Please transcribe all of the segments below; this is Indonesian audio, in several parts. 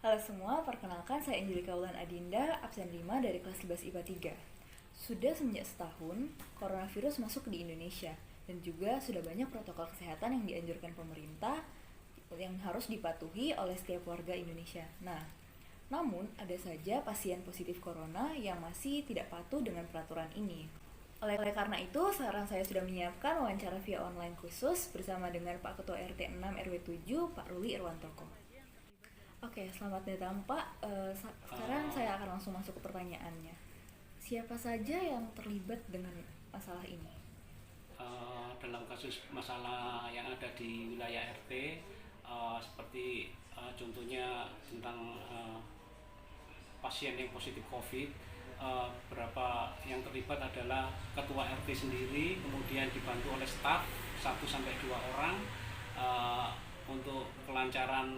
Halo semua, perkenalkan saya Angelika Wulan Adinda, absen 5 dari kelas 11 IPA 3. Sudah semenjak setahun, coronavirus masuk di Indonesia dan juga sudah banyak protokol kesehatan yang dianjurkan pemerintah yang harus dipatuhi oleh setiap warga Indonesia. Namun ada saja pasien positif corona yang masih tidak patuh dengan peraturan ini. Oleh karena itu, sekarang saya sudah menyiapkan wawancara via online khusus bersama dengan Pak Ketua RT 6 RW 7, Pak Ruli Irwantoko. Oke, selamat datang Pak. Sekarang saya akan langsung masuk ke pertanyaannya. Siapa saja yang terlibat dengan masalah ini? Dalam kasus masalah yang ada di wilayah RT, seperti contohnya tentang pasien yang positif COVID, berapa yang terlibat adalah ketua RT sendiri, kemudian dibantu oleh staf 1 sampai 2 orang. Untuk kelancaran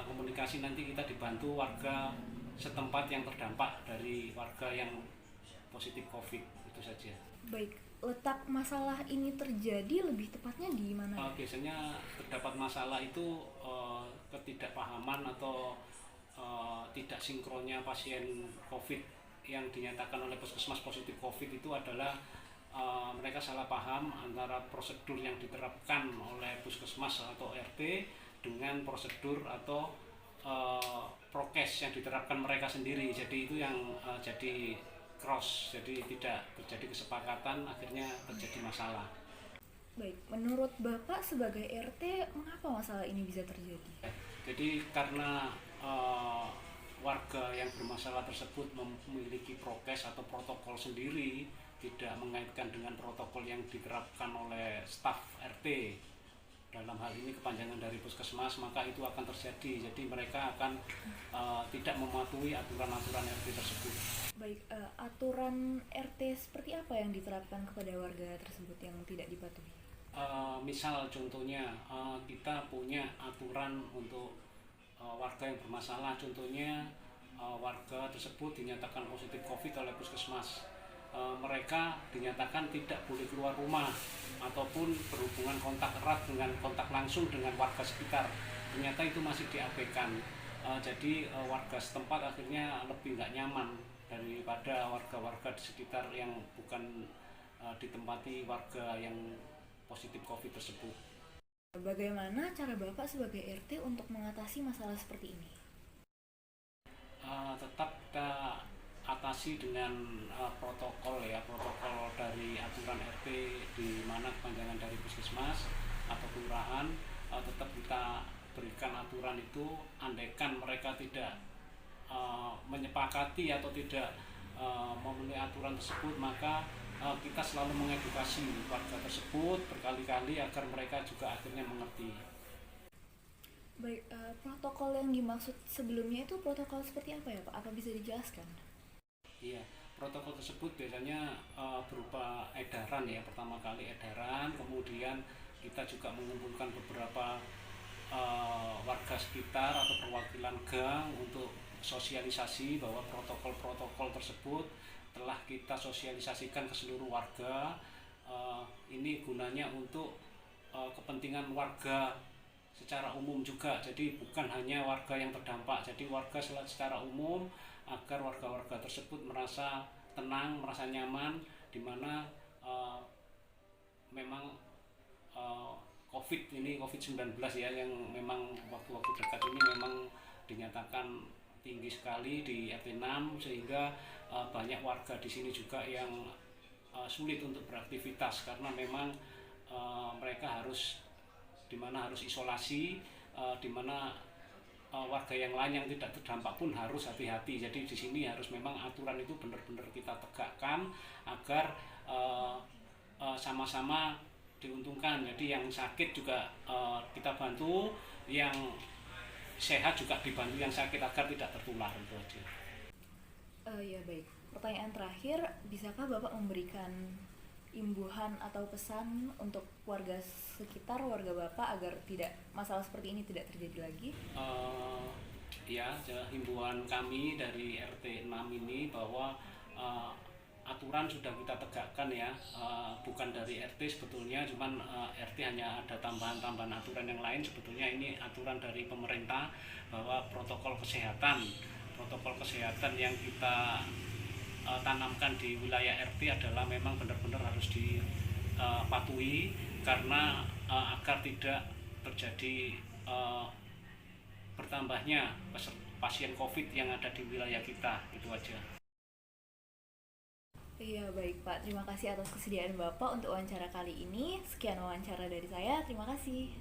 komunikasi nanti kita dibantu warga setempat yang terdampak dari warga yang positif COVID, itu saja. Baik, letak masalah ini terjadi lebih tepatnya di mana? Biasanya terdapat masalah itu ketidakpahaman atau tidak sinkronnya pasien COVID yang dinyatakan oleh puskesmas positif COVID itu adalah mereka salah paham antara prosedur yang diterapkan oleh puskesmas atau RT dengan prosedur atau prokes yang diterapkan mereka sendiri. Jadi itu yang jadi cross, jadi tidak terjadi kesepakatan, akhirnya terjadi masalah. Baik, menurut Bapak sebagai RT, mengapa masalah ini bisa terjadi? Jadi karena warga yang bermasalah tersebut memiliki prokes atau protokol sendiri, tidak mengaitkan dengan protokol yang diterapkan oleh staf RT, dalam hal ini kepanjangan dari puskesmas, maka itu akan terjadi. Jadi mereka akan tidak mematuhi aturan-aturan RT tersebut. Baik, aturan RT seperti apa yang diterapkan kepada warga tersebut yang tidak dipatuhi? Misal contohnya kita punya aturan untuk warga yang bermasalah, contohnya warga tersebut dinyatakan positif COVID oleh puskesmas. Mereka dinyatakan tidak boleh keluar rumah ataupun berhubungan kontak erat dengan kontak langsung dengan warga sekitar. Ternyata itu masih diabaikan. Jadi warga setempat akhirnya lebih nggak nyaman daripada warga-warga di sekitar yang bukan ditempati warga yang positif COVID tersebut. Bagaimana cara Bapak sebagai RT untuk mengatasi masalah seperti ini? Tetap kita atasi dengan protokol dari aturan RT, di mana kepanjangan dari puskesmas atau kelurahan, tetap kita berikan aturan itu. Andaikan mereka tidak menyepakati atau tidak memenuhi aturan tersebut, maka kita selalu mengedukasi warga tersebut berkali-kali agar mereka juga akhirnya mengerti. Baik, protokol yang dimaksud sebelumnya itu protokol seperti apa ya Pak? Apa bisa dijelaskan? Iya, protokol tersebut biasanya berupa edaran ya, pertama kali edaran, kemudian kita juga mengumpulkan beberapa warga sekitar atau perwakilan gang untuk sosialisasi bahwa protokol-protokol tersebut telah kita sosialisasikan ke seluruh warga. Ini gunanya untuk kepentingan warga secara umum juga, jadi bukan hanya warga yang terdampak, jadi warga secara umum, agar warga-warga tersebut merasa tenang, merasa nyaman, di mana memang COVID-19 ya, yang memang waktu-waktu dekat ini memang dinyatakan tinggi sekali di RT 6, sehingga banyak warga di sini juga yang sulit untuk beraktivitas karena memang mereka harus isolasi, di mana warga yang lain yang tidak terdampak pun harus hati-hati. Jadi di sini harus memang aturan itu benar-benar kita tegakkan agar sama-sama diuntungkan. Jadi yang sakit juga kita bantu, yang sehat juga dibantu yang sakit agar tidak tertular, itu aja. Ya baik, pertanyaan terakhir, bisakah Bapak memberikan imbuhan atau pesan untuk warga sekitar, warga Bapak, agar masalah seperti ini tidak terjadi lagi? Ya, himbauan kami dari RT 6 ini bahwa aturan sudah kita tegakkan ya, bukan dari RT sebetulnya, cuman RT hanya ada tambahan-tambahan aturan yang lain. Sebetulnya ini aturan dari pemerintah bahwa protokol kesehatan yang kita tanamkan di wilayah RT adalah memang benar-benar harus dipatuhi, karena agar tidak terjadi bertambahnya pasien COVID yang ada di wilayah kita. Itu aja. Iya, baik Pak. Terima kasih atas kesediaan Bapak untuk wawancara kali ini. Sekian wawancara dari saya. Terima kasih.